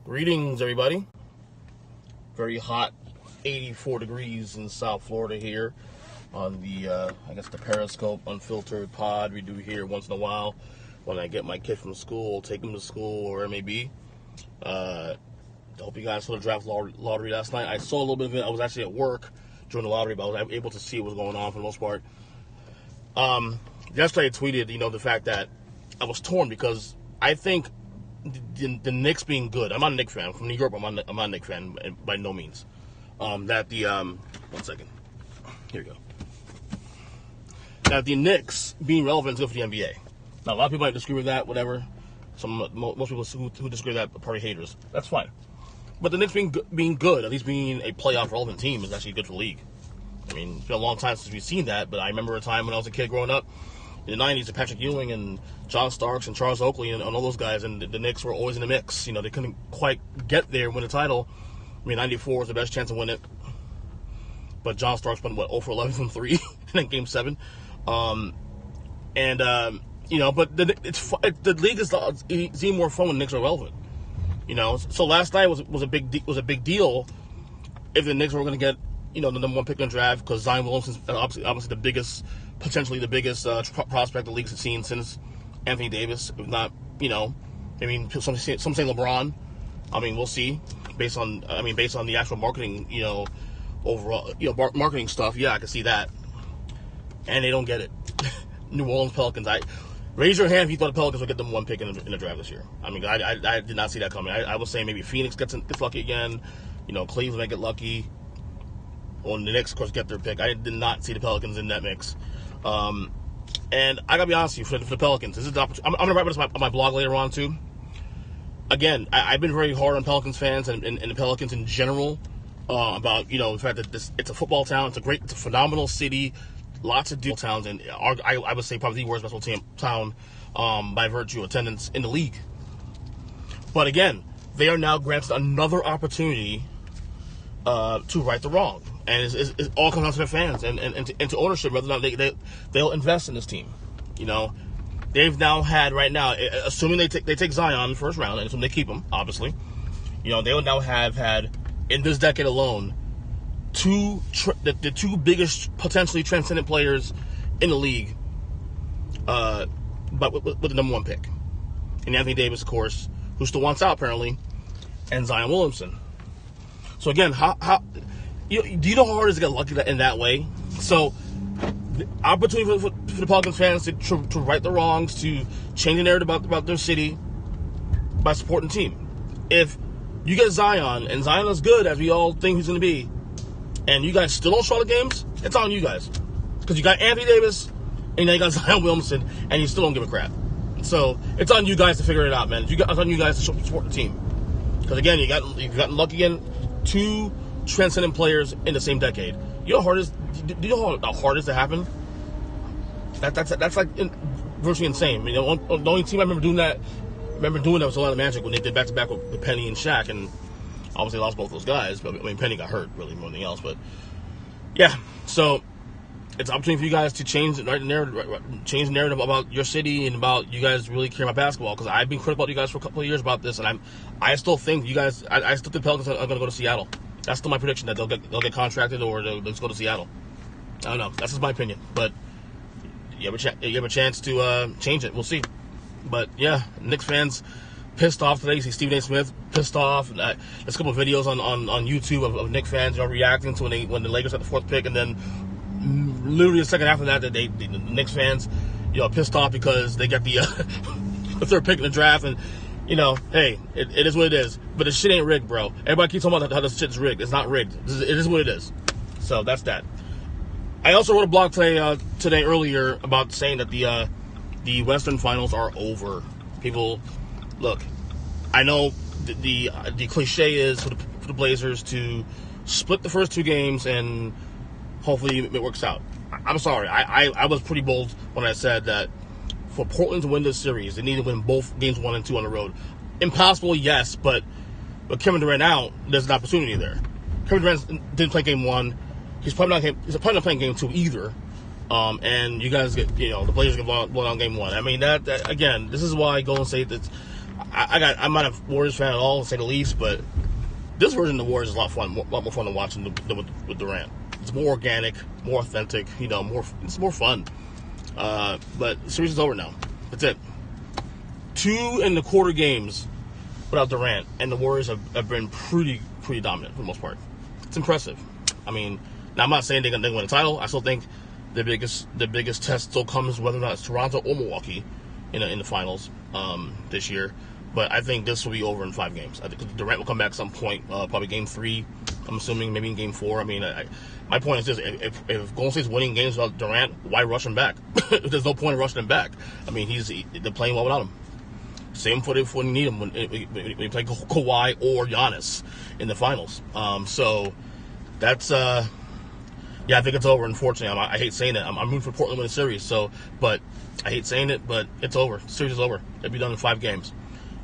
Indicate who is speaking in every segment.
Speaker 1: Greetings, everybody. Very hot, 84 degrees in South Florida here on the, the Periscope Unfiltered pod we do here once in a while when I get my kid from school, take him to school, or where it may be. I hope you guys saw the draft lottery last night. I saw a little bit of it. I was actually at work during the lottery, but I was able to see what was going on for the most part. Yesterday I tweeted, the fact that I was torn because I think the Knicks being good. I'm not a Knicks fan. I'm from New York, but I'm not a Knicks fan by no means. One second. Here we go. That the Knicks being relevant is good for the NBA. Now, a lot of people might disagree with that, whatever. Most people who disagree with that are probably haters. That's fine. But the Knicks being good, at least being a playoff relevant team, is actually good for the league. I mean, it's been a long time since we've seen that, but I remember a time when I was a kid growing up, in the 90s, Patrick Ewing and John Starks and Charles Oakley and all those guys, and the Knicks were always in the mix. They couldn't quite get there and win the title. I mean, 94 was the best chance to win it. But John Starks went, 0 for 11 from 3 in Game 7. But the league is even more fun when the Knicks are relevant. So last night was a big deal if the Knicks were going to get, the number one pick in the draft, because Zion Williamson's obviously potentially the biggest prospect the league's seen since Anthony Davis. If not, some say LeBron. I mean, we'll see based on the actual marketing, overall, marketing stuff. Yeah, I can see that. And they don't get it. New Orleans Pelicans. Raise your hand if you thought the Pelicans would get them one pick in the draft this year. I mean, I did not see that coming. I was saying maybe Phoenix gets lucky again. Cleveland might get lucky. Or the Knicks, of course, get their pick. I did not see the Pelicans in that mix. And I gotta be honest with you, for the Pelicans, this is the opportunity. I'm gonna write this on my blog later on too. Again, I've been very hard on Pelicans fans and the Pelicans in general about the fact that it's a football town. It's a phenomenal city, lots of deal towns, and I would say probably the worst basketball town by virtue of attendance in the league. But again, they are now granted another opportunity to right the wrong. And it all comes down to their fans and to ownership, whether or not they'll invest in this team. They've now had right now, assuming they take Zion in the first round, and assuming they keep him, obviously, they will now have had in this decade alone the two biggest potentially transcendent players in the league, but with the number one pick, and Anthony Davis, of course, who still wants out apparently, and Zion Williamson. So again, do you know how hard it is to get lucky in that way? So, the opportunity for the Pelicans fans to right the wrongs, to change the narrative about their city by supporting the team. If you get Zion, and Zion is good, as we all think he's going to be, and you guys still don't show the games, it's on you guys. Because you got Anthony Davis, and now you got Zion Williamson, and you still don't give a crap. So, it's on you guys to figure it out, man. It's on you guys to support the team. Because again, you've gotten lucky again, two transcendent players in the same decade. You know how hard it is to happen? That's like virtually insane. The only team I remember doing that was Orlando Magic when they did back-to-back with Penny and Shaq, and obviously lost both those guys. But Penny got hurt really more than anything else. But yeah, so it's an opportunity for you guys to change the narrative about your city and about you guys really care about basketball. Because I've been critical about you guys for a couple of years about this, and I still think you guys. I still think Pelicans are going to go to Seattle. That's still my prediction, that they'll get contracted or they'll just go to Seattle. I don't know. That's just my opinion. But you have a chance to change it. We'll see. But yeah, Knicks fans pissed off today. You see Stephen A. Smith pissed off. There's a couple of videos on YouTube of Knicks fans reacting to when the Lakers got the fourth pick, and then literally a second after that, the Knicks fans pissed off because they got the third pick in the draft. And hey, it is what it is. But the shit ain't rigged, bro. Everybody keeps talking about how this shit's rigged. It's not rigged. It is what it is. So that's that. I also wrote a blog today earlier about saying that the Western Finals are over. People, look, I know the cliche is for the Blazers to split the first two games and hopefully it works out. I'm sorry. I was pretty bold when I said that for Portland to win this series, they need to win both games 1 and 2 on the road. Impossible, yes, but Kevin Durant out, there's an opportunity there. Kevin Durant didn't play game 1. He's probably not playing game 2 either. And you guys get, the Blazers get blown out game 1. I mean, that again, this is why Golden State, I'm not a Warriors fan at all, to say the least, but this version of the Warriors is a lot more fun to watch than with Durant. It's more organic, more authentic, it's more fun. But the series is over now. That's it. 2.25 games without Durant, and the Warriors have been pretty dominant for the most part. It's impressive. I mean, now I'm not saying they're going to win a title. I still think the biggest test still comes whether or not it's Toronto or Milwaukee in the finals this year. But I think this will be over in 5 games. I think Durant will come back at some point, probably Game 3. I'm assuming maybe in Game 4. I mean, my point is this: if Golden State's winning games without Durant, why rush him back? There's no point in rushing him back. I mean, they're playing well without him. Same foot if when you need him when you play Kawhi or Giannis in the finals. So that's I think it's over. Unfortunately, I hate saying it. I'm rooting for Portland to win the series. But I hate saying it, but it's over. The series is over. It'll be done in 5 games.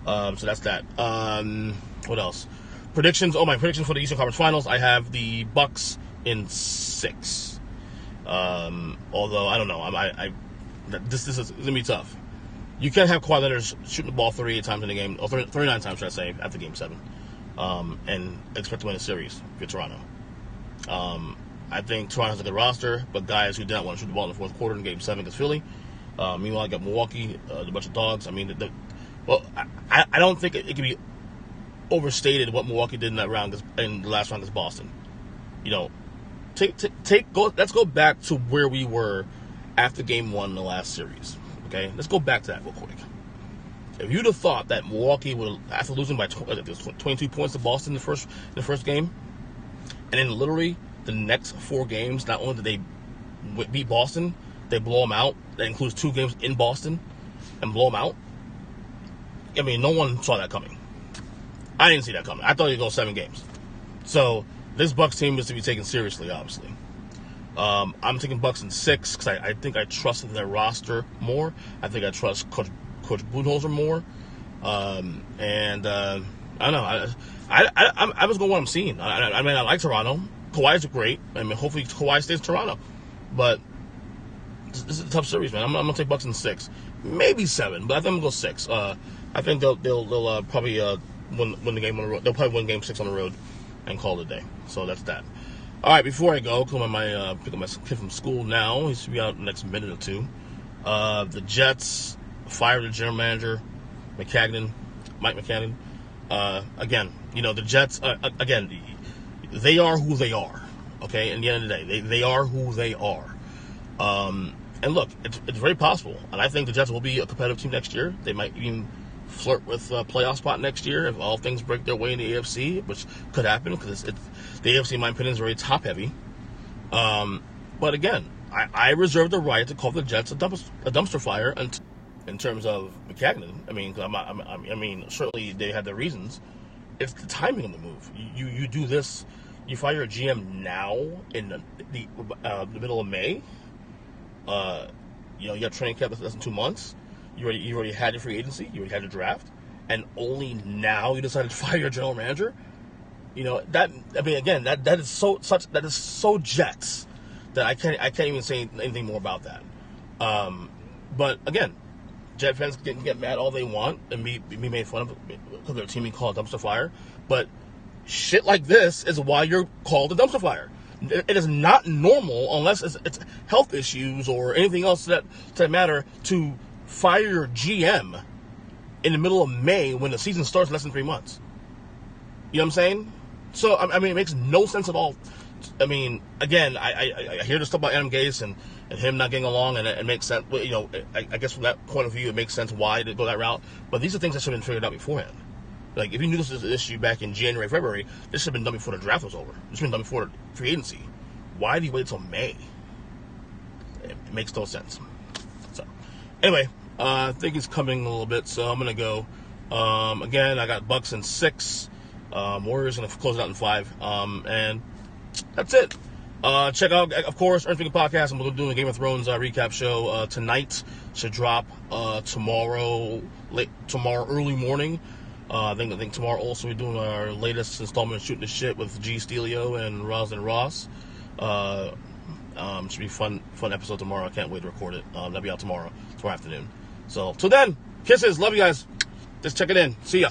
Speaker 1: So that's that. What else? Predictions. My predictions for the Eastern Conference Finals. I have the Bucks in 6. Although I don't know. This is gonna be tough. You can't have Kawhi Leonard shooting the ball 38 times in the game, or 39 times, should I say, after Game 7, and expect to win the series if you're Toronto. I think Toronto has a good roster, but guys who did not want to shoot the ball in the fourth quarter in Game 7 against Philly. Meanwhile, I got Milwaukee, a bunch of dogs. I mean, I don't think it can be overstated what Milwaukee did in that round, in the last round against Boston. Let's go back to where we were after Game 1 in the last series. Okay, let's go back to that real quick. If you'd have thought that Milwaukee would, after losing by 22 points to Boston in the first game, and then literally the next 4 games, not only did they beat Boston, they blow them out. That includes 2 games in Boston and blow them out. I mean, no one saw that coming. I didn't see that coming. I thought it'd go 7 games. So this Bucks team is to be taken seriously, obviously. I'm taking Bucks in 6 because I think I trust their roster more. I think I trust Coach Budenholzer more. And I don't know. I was going what I'm seeing. I mean, I like Toronto. Kawhi's great. I mean, hopefully Kawhi stays in Toronto. But this is a tough series, man. I'm going to take Bucks in 6. Maybe 7, but I think I'm going to go 6. I think they'll probably win the game on the road. They'll probably win Game 6 on the road and call it a day. So that's that. All right, before I go, because I pick up my kid from school now. He should be out in the next minute or 2. The Jets fired the general manager, Mike McCagnon. Again, the Jets, again, they are who they are, okay? In the end of the day, they are who they are. And look, it's very possible. And I think the Jets will be a competitive team next year. They might even flirt with a playoff spot next year if all things break their way in the AFC, which could happen because the AFC, in my opinion, is very top-heavy. But again, I reserve the right to call the Jets a dumpster fire in terms of McCagnon. I mean, certainly they had their reasons. It's the timing of the move. You do this, you fire a GM now in the middle of May. You have training camp less than 2 months. You already had your free agency. You already had your draft, and only now you decided to fire your general manager. That is so Jets that I can't even say anything more about that. But again, Jet fans can get mad all they want and be made fun of because their team being called a dumpster fire. But shit like this is why you're called a dumpster fire. It is not normal unless it's health issues or anything else that matter to fire your GM in the middle of May when the season starts in less than 3 months. You know what I'm saying? So, I mean, it makes no sense at all. I mean, again, I hear this stuff about Adam Gase and him not getting along, and it makes sense. I guess from that point of view, it makes sense why they go that route. But these are things that should have been figured out beforehand. Like, if you knew this was an issue back in January, February, this should have been done before the draft was over. This should have been done before free agency. Why do you wait until May? It makes no sense. So, anyway, I think it's coming a little bit, so I'm going to go. Again, I got Bucks in 6. Warriors going to close it out in 5. And that's it. Check out, of course, Earn Figure Podcast. I'm going to do a Game of Thrones recap show tonight. Should drop tomorrow early morning. I think tomorrow also we're doing our latest installment of Shooting the Shit with G. Stelio and Roslyn Ross. Should be fun episode tomorrow. I can't wait to record it. That'll be out tomorrow afternoon. So till then, kisses. Love you guys. Just check it in. See ya.